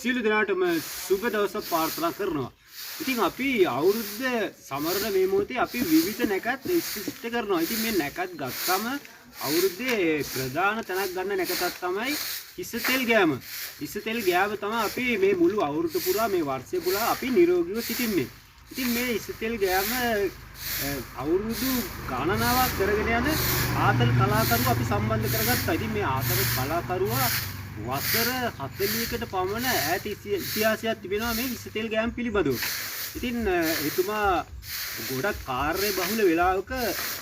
සියලු දෙනාටම සුබ දවසක් ප්‍රාර්ථනා කරනවා. ඉතින් අපි අවුරුද්ද සමරන මේ මොහොතේ අපි විවිධ නැකත් ඉෂ්ට කරනවා. ඉතින් මේ නැකත් ගත්තම අවුරුද්දේ ප්‍රධාන තැනක් ගන්න නැකතක් තමයි හිස තෙල් ගෑම. හිස තෙල් ගෑම තමයි අපි මේ මුළු අවුරුද්ද පුරා මේ වර්ෂය පුරා අපි නිරෝගීව සිටින්නේ. ඉතින් මේ හිස තෙල් ගෑම අවුරුදු ගණනාවක් කරගෙන යන ආතල් කලාකරුවා අපි සම්බන්ධ කරගත්තා. ඉතින් මේ ආතල් කලාකරුවා වසර 40කට පමණ ඈත ඉතිහාසයක් තිබෙනවා මේ හිස තෙල් ගෑම පිළිබඳව. ඉතින් එතුමා ගොඩක් කාර්ය බහුල වෙලාවක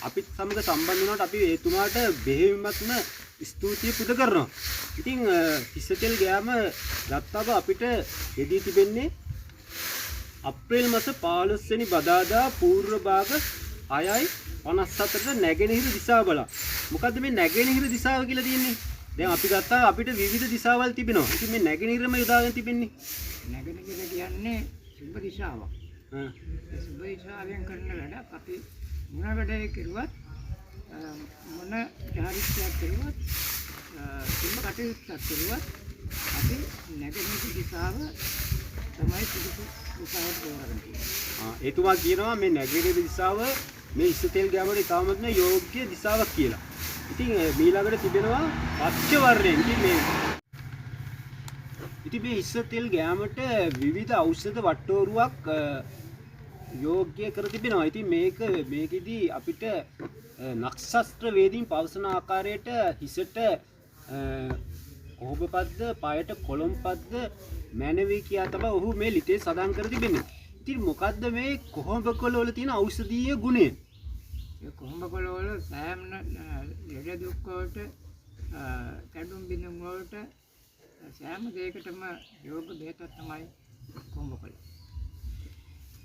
අපිත් සමග සම්බන්ධ වුණාට අපි එතුමාට බෙහෙවින්ම ස්තුතිය පුද කරනවා. ඉතින් හිස තෙල් ගෑම ගත්තම අපිට යෙදී තිබෙන්නේ අප්‍රේල් මාස 15 වෙනි බදාදා පූර්ව භාග 6:57ට නැගෙනහිර දිශාව බලා. මොකද්ද මේ නැගෙනහිර දිශාව කියලා තියෙන්නේ? දැන් අපි ගත්තා අපිට විවිධ දිශාවල් තිබෙනවා. ඉතින් මේ නැගෙනහිරම යොදාගෙන තිබෙන්නේ. නැගෙනහිර කියන්නේ සුබ දිශාවක්. සුබ දිශාවෙන් කරන වැඩක් අපි මොන වැඩේ කරුවත් මොන චාරිත්‍රයක් කරුවත් සුබ කටයුත්තක් කරුවත් අපි නැගෙනහිර දිශාව තමයි සුදුසු දිශාවට තෝරගන්න තියෙන්නේ. එතුමා කියනවා මේ නැගෙනහිර දිශාව මේ හිස තෙල් ගෑමට ඉතාමත්ම යෝග්‍ය දිශාවක් කියලා. ඉතින් මීළඟට තිබෙනවා පච්ච වර්ණයෙන්. ඉතින් මේ හිස තෙල් ගෑමට විවිධ ඖෂධ වට්ටෝරුවක් යෝග්‍ය කර තිබෙනවා. ඉතින් මේකෙදි අපිට නක්ෂත්‍ර වේදීන් පවසන ආකාරයට හිසට කොහොඹපද්ද, පායට කොළොම්පද්ද මැනවි කියා තමයි ඔහු මේ ලිතේ සඳහන් කර තිබෙන්නේ. ඉතින් මොකද්ද මේ කොහොඹකොළ වල තියෙන ඖෂධීය ගුණය? ඒ කොහොඹකොළ වල සෑම ලෙඩ දුක් වලට කැඩුම් බිඳුම් වලට සෑම දෙයකටම යෝග බෙහෙතක් තමයි කොහොඹකොළ.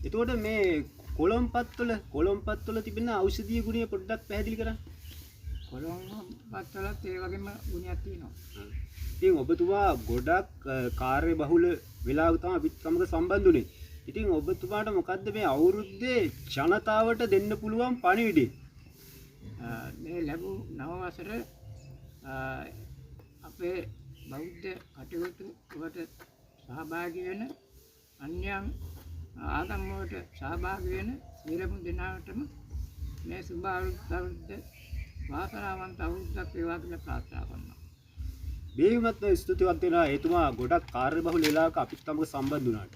එතකොට මේ කොළොම්පත් වල තිබෙන ඖෂධීය ගුණය පොඩ්ඩක් පැහැදිලි කරන්න. කොළොම්පත් වලත් ඒ වගේම ගුණයක් තියෙනවා. ඉතින් ඔබතුමා ගොඩක් කාර්ය බහුල වෙලාවක තමයි අපිත් සමග සම්බන්ධ වුනේ. ඉතින් ඔබතුමාට මොකද්ද මේ අවුරුද්දේ ජනතාවට දෙන්න පුළුවන් පණිවිඩය? මේ ලැබූ නව වසර අපේ බෞද්ධ කටයුතු වලට සහභාගී වෙන අන්‍යයන් ආගම් වලට සහභාගී වෙන සියලුම දෙනාටම මේ සුබ අවුරුද්ද වාසනාවන්ත අවුරුද්දක් වේවා කියලා ප්‍රාර්ථනා කරනවා. බේවිමත් ස්තුතිවන්ත වෙනවා එතුමා ගොඩක් කාර්ය බහුල වෙලාවක අපිත් සමග සම්බන්ධ වුණාට.